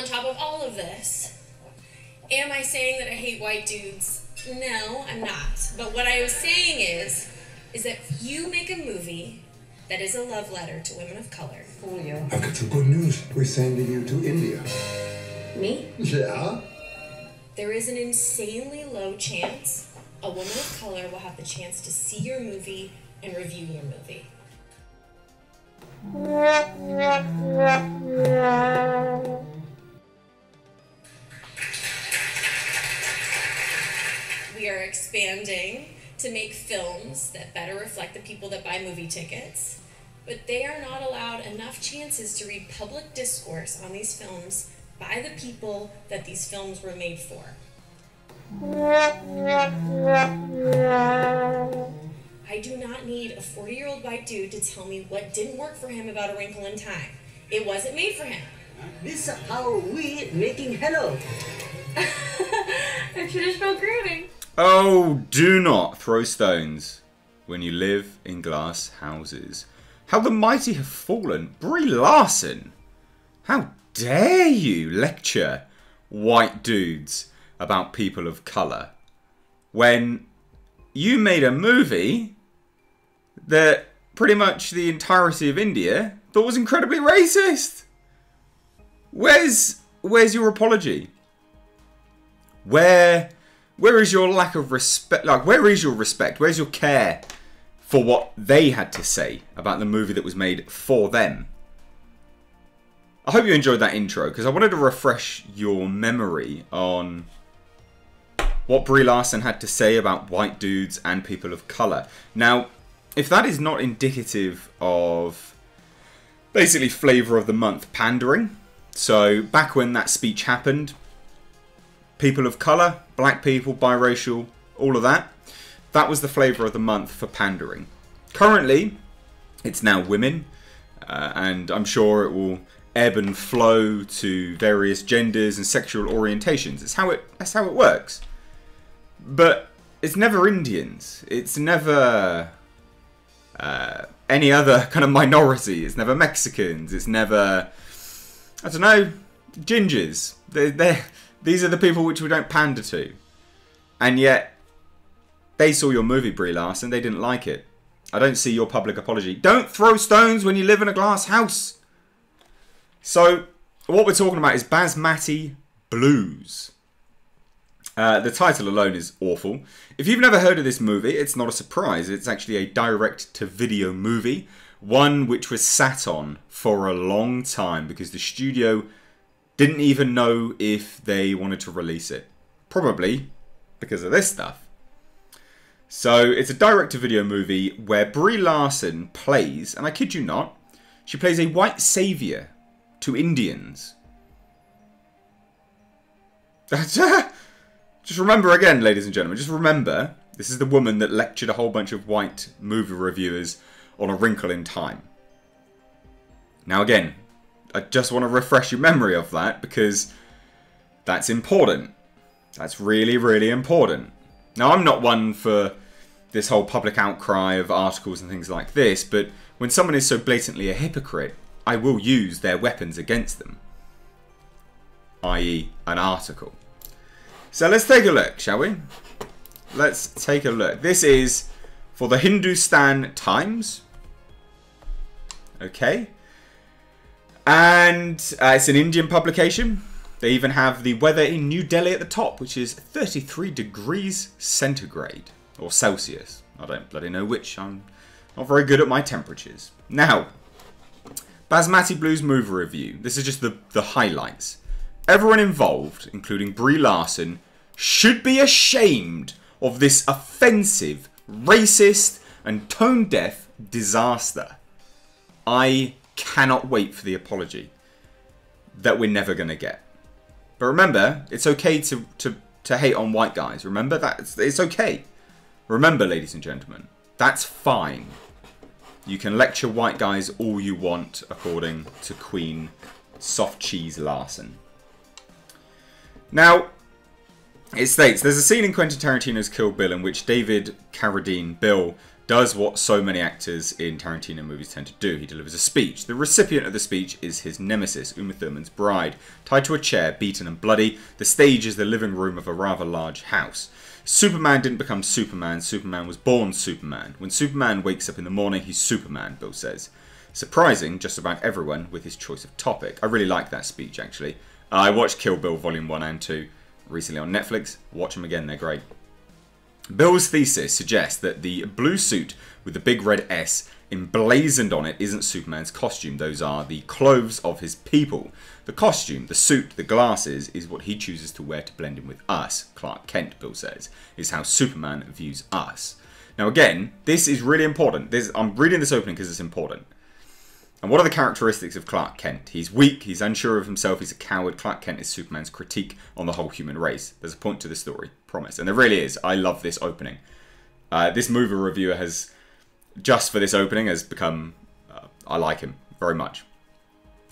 top of all of this, am I saying that I hate white dudes? No, I'm not. But what I was saying is that if you make a movie that is a love letter to women of color. I've got some good news. We're sending you to India. Me? Yeah? There is an insanely low chance a woman of color will have the chance to see your movie and review your movie. We are expanding to make films that better reflect the people that buy movie tickets, but they are not allowed enough chances to read public discourse on these films by the people that these films were made for. I do not need a 40-year-old white dude to tell me what didn't work for him about A Wrinkle in Time. It wasn't made for him. This is how we making hello. A traditional greeting. Oh, do not throw stones when you live in glass houses. How the mighty have fallen. Brie Larson. How dare you lecture white dudes about people of colour when you made a movie that pretty much the entirety of India thought was incredibly racist. Where's your apology? Where is your lack of respect? Like, where is your respect? Where's your care for what they had to say about the movie that was made for them? I hope you enjoyed that intro, because I wanted to refresh your memory on what Brie Larson had to say about white dudes and people of colour. Now, if that is not indicative of basically flavour of the month pandering, so back when that speech happened, people of colour, black people, biracial, all of that, that was the flavour of the month for pandering. Currently, it's now women, and I'm sure it will ebb and flow to various genders and sexual orientations. That's how it works. But it's never Indians. It's never any other kind of minority. It's never Mexicans. It's never, I don't know, gingers. These are the people which we don't pander to. And yet, they saw your movie, Brie Larson. They didn't like it. I don't see your public apology. Don't throw stones when you live in a glass house. So, what we're talking about is Basmati Blues. The title alone is awful. If you've never heard of this movie, it's not a surprise. It's actually a direct-to-video movie. One which was sat on for a long time because the studio didn't even know if they wanted to release it. Probably because of this stuff. So, it's a direct-to-video movie where Brie Larson plays, and I kid you not, she plays a white saviour to Indians. Just remember again, ladies and gentlemen, just remember, this is the woman that lectured a whole bunch of white movie reviewers on A Wrinkle in Time. Now again, I just want to refresh your memory of that because that's important. That's really, really important. Now, I'm not one for this whole public outcry of articles and things like this, but when someone is so blatantly a hypocrite, I will use their weapons against them, i.e. an article. So let's take a look, shall we? Let's take a look. This is for the Hindustan Times. Okay. And it's an Indian publication. They even have the weather in New Delhi at the top, which is 33 degrees centigrade. Or Celsius. I don't bloody know which. I'm not very good at my temperatures. Now, Basmati Blues movie review. This is just the highlights. Everyone involved, including Brie Larson, should be ashamed of this offensive, racist, and tone-deaf disaster. I cannot wait for the apology that we're never going to get. But remember, it's okay to hate on white guys. Remember that? It's okay. Remember, ladies and gentlemen, that's fine. You can lecture white guys all you want, according to Queen Soft Cheese Larson. Now, it states, there's a scene in Quentin Tarantino's Kill Bill in which David Carradine, Bill, does what so many actors in Tarantino movies tend to do. He delivers a speech. The recipient of the speech is his nemesis, Uma Thurman's bride, tied to a chair, beaten and bloody. The stage is the living room of a rather large house. Superman didn't become Superman. Superman was born Superman. When Superman wakes up in the morning, he's Superman, Bill says. Surprising just about everyone with his choice of topic. I really like that speech, actually. I watched Kill Bill Volume 1 and 2 recently on Netflix. Watch them again, they're great. Bill's thesis suggests that the blue suit with the big red S emblazoned on it isn't Superman's costume. Those are the clothes of his people. The costume, the suit, the glasses is what he chooses to wear to blend in with us. Clark Kent, Bill says, is how Superman views us. Now again, this is really important. I'm reading this opening because it's important. And what are the characteristics of Clark Kent? He's weak, he's unsure of himself, he's a coward. Clark Kent is Superman's critique on the whole human race. There's a point to the story, promise. And there really is. I love this opening. This movie reviewer has, just for this opening, has become... I like him very much.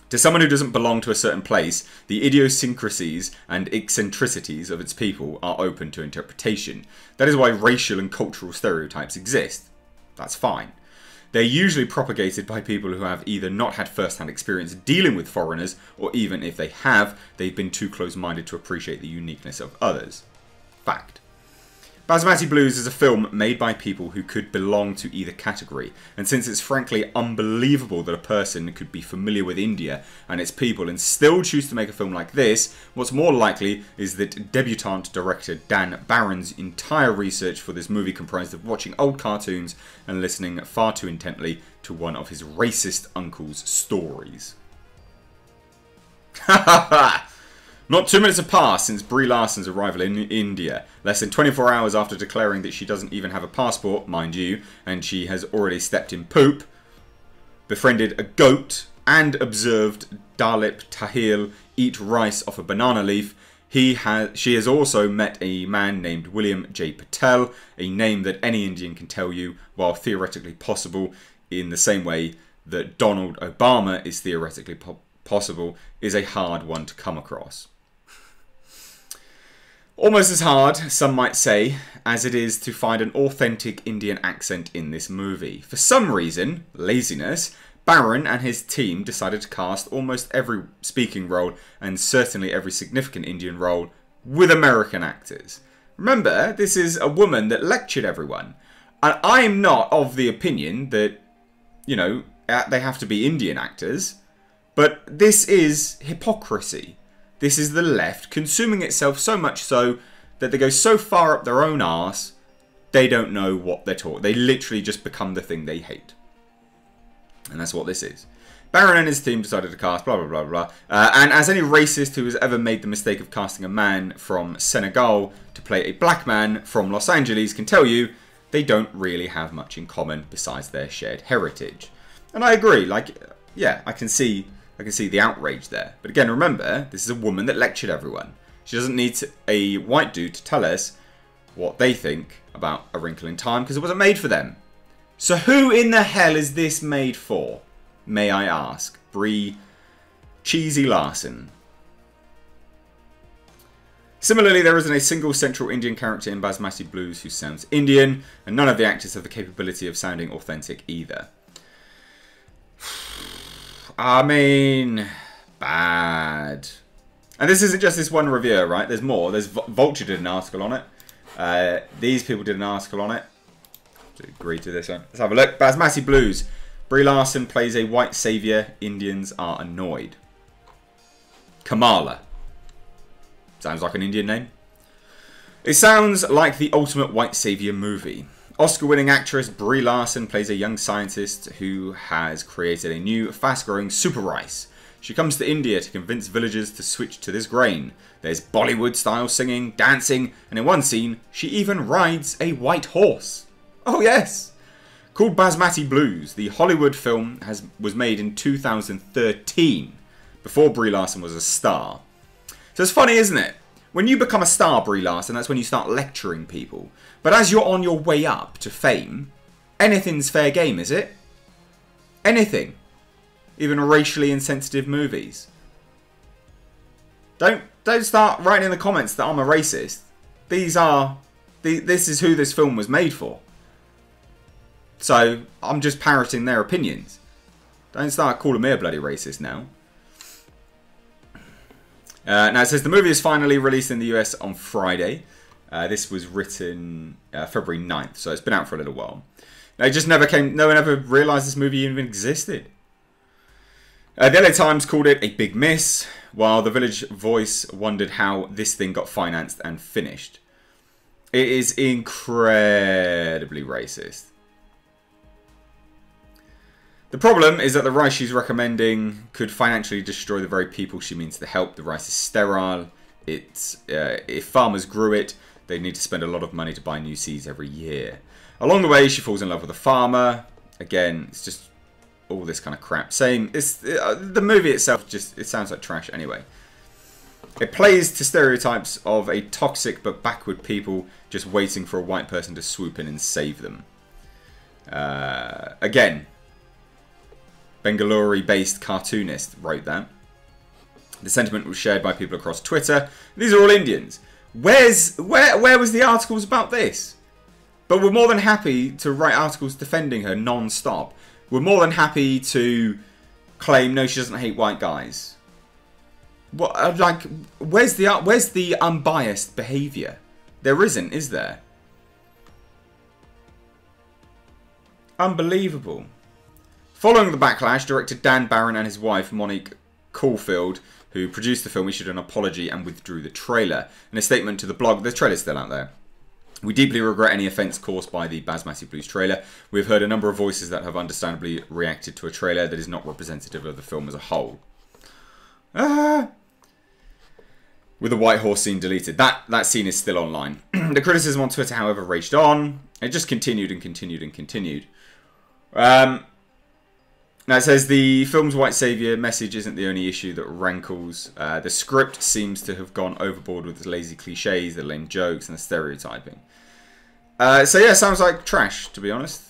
To someone who doesn't belong to a certain place, the idiosyncrasies and eccentricities of its people are open to interpretation. That is why racial and cultural stereotypes exist. That's fine. They're usually propagated by people who have either not had first-hand experience dealing with foreigners, or even if they have, they've been too close-minded to appreciate the uniqueness of others. Fact. Basmati Blues is a film made by people who could belong to either category, and since it's frankly unbelievable that a person could be familiar with India and its people and still choose to make a film like this, what's more likely is that debutante director Dan Barron's entire research for this movie comprised of watching old cartoons and listening far too intently to one of his racist uncle's stories. Ha ha ha! Not 2 minutes have passed since Brie Larson's arrival in India. Less than 24 hours after declaring that she doesn't even have a passport, mind you, and she has already stepped in poop, befriended a goat, and observed Dalip Tahil eat rice off a banana leaf, she has also met a man named William J. Patel, a name that any Indian can tell you, while theoretically possible, in the same way that Donald Obama is theoretically possible, is a hard one to come across. Almost as hard, some might say, as it is to find an authentic Indian accent in this movie. For some reason, laziness, Barron and his team decided to cast almost every speaking role and certainly every significant Indian role with American actors. Remember, this is a woman that lectured everyone. And I'm not of the opinion that, you know, they have to be Indian actors. But this is hypocrisy. This is the left consuming itself so much so that they go so far up their own arse, they don't know what they're talking. They literally just become the thing they hate. And that's what this is. Barron and his team decided to cast blah, blah, blah, blah. And as any racist who has ever made the mistake of casting a man from Senegal to play a black man from Los Angeles can tell you, they don't really have much in common besides their shared heritage. And I agree, like, yeah, I can see the outrage there. But again, remember, this is a woman that lectured everyone. She doesn't need a white dude to tell us what they think about A Wrinkle in Time, because it wasn't made for them. So who in the hell is this made for, may I ask? Brie Cheesy Larson. Similarly, there isn't a single central Indian character in Basmati Blues who sounds Indian, and none of the actors have the capability of sounding authentic either. I mean, bad. And this isn't just this one reviewer, right? There's more. There's Vulture did an article on it. These people did an article on it. Agree to this one. Let's have a look. Basmati Blues. Brie Larson plays a white saviour. Indians are annoyed. Kamala. Sounds like an Indian name. It sounds like the ultimate white saviour movie. Oscar-winning actress Brie Larson plays a young scientist who has created a new, fast-growing super rice. She comes to India to convince villagers to switch to this grain. There's Bollywood-style singing, dancing, and in one scene, she even rides a white horse. Oh yes! Called Basmati Blues, the Hollywood film was made in 2013, before Brie Larson was a star. So it's funny, isn't it? When you become a star, Brie Larson, that's when you start lecturing people. But as you're on your way up to fame, anything's fair game, is it? Anything. Even racially insensitive movies. Don't start writing in the comments that I'm a racist. This is who this film was made for. So I'm just parroting their opinions. Don't start calling me a bloody racist now. Now it says the movie is finally released in the US on Friday. This was written February 9th, so it's been out for a little while. Now, it just never came. No one ever realised this movie even existed. The LA Times called it a big miss, while the Village Voice wondered how this thing got financed and finished. It is incredibly racist. The problem is that the rice she's recommending could financially destroy the very people she means to help. The rice is sterile. If farmers grew it, they'd need to spend a lot of money to buy new seeds every year. Along the way, she falls in love with a farmer. Again, it's just all this kind of crap. The movie itself it sounds like trash anyway. It plays to stereotypes of a toxic but backward people just waiting for a white person to swoop in and save them. Again, Bengaluru-based cartoonist wrote that. The sentiment was shared by people across Twitter. These are all Indians. Where was the articles about this? But we're more than happy to write articles defending her non-stop. We're more than happy to claim no, she doesn't hate white guys. What where's the unbiased behaviour? There isn't, is there? Unbelievable. Following the backlash, director Dan Barron and his wife Monique Caulfield, who produced the film, issued an apology and withdrew the trailer. In a statement to the blog, the trailer's still out there. We deeply regret any offence caused by the Basmati Blues trailer. We've heard a number of voices that have understandably reacted to a trailer that is not representative of the film as a whole. With the white horse scene deleted. That scene is still online. The criticism on Twitter, however, raged on. It just continued and continued and continued. Now it says the film's white saviour message isn't the only issue that rankles. The script seems to have gone overboard with the lazy cliches, the lame jokes, and the stereotyping. So yeah, sounds like trash, to be honest.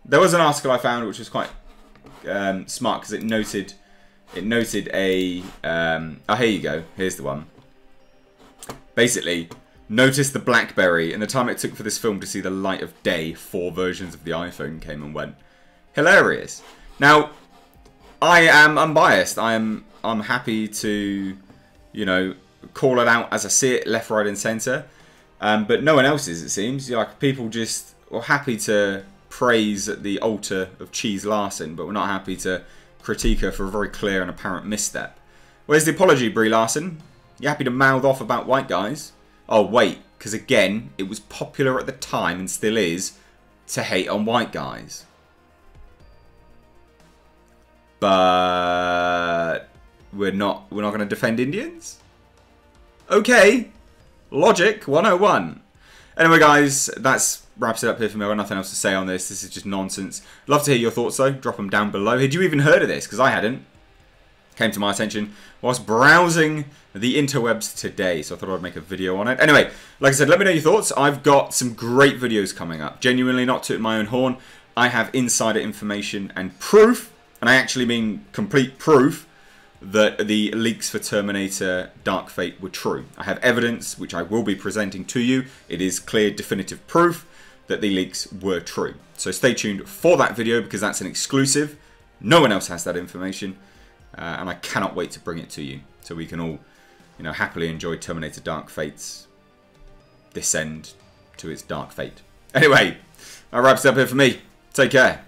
There was an article I found which was quite smart because it noted a. Oh, here you go. Here's the one. Basically, noticed the BlackBerry and the time it took for this film to see the light of day. 4 versions of the iPhone came and went. Hilarious. Now, I am unbiased. I'm happy to, call it out as I see it, left, right, and centre. But no one else is, it seems. Like people just are happy to praise at the altar of Cheese Larson, but we're not happy to critique her for a very clear and apparent misstep. Where's the apology, Brie Larson? You happy to mouth off about white guys? Oh wait, because again, it was popular at the time and still is to hate on white guys. But we're not going to defend Indians? Okay. Logic 101. Anyway, guys, that wraps it up here for me. I've got nothing else to say on this. This is just nonsense. Love to hear your thoughts, though. Drop them down below. Had you even heard of this? Because I hadn't. Came to my attention whilst browsing the interwebs today, so I thought I'd make a video on it. Anyway, like I said, let me know your thoughts. I've got some great videos coming up. Genuinely, not tooting my own horn. I have insider information and proof, and I actually mean complete proof, that the leaks for Terminator Dark Fate were true. I have evidence, which I will be presenting to you. It is clear, definitive proof that the leaks were true. So stay tuned for that video, because that's an exclusive. No one else has that information. And I cannot wait to bring it to you, so we can all, happily enjoy Terminator Dark Fate's descend to its dark fate. Anyway, that wraps it up here for me. Take care.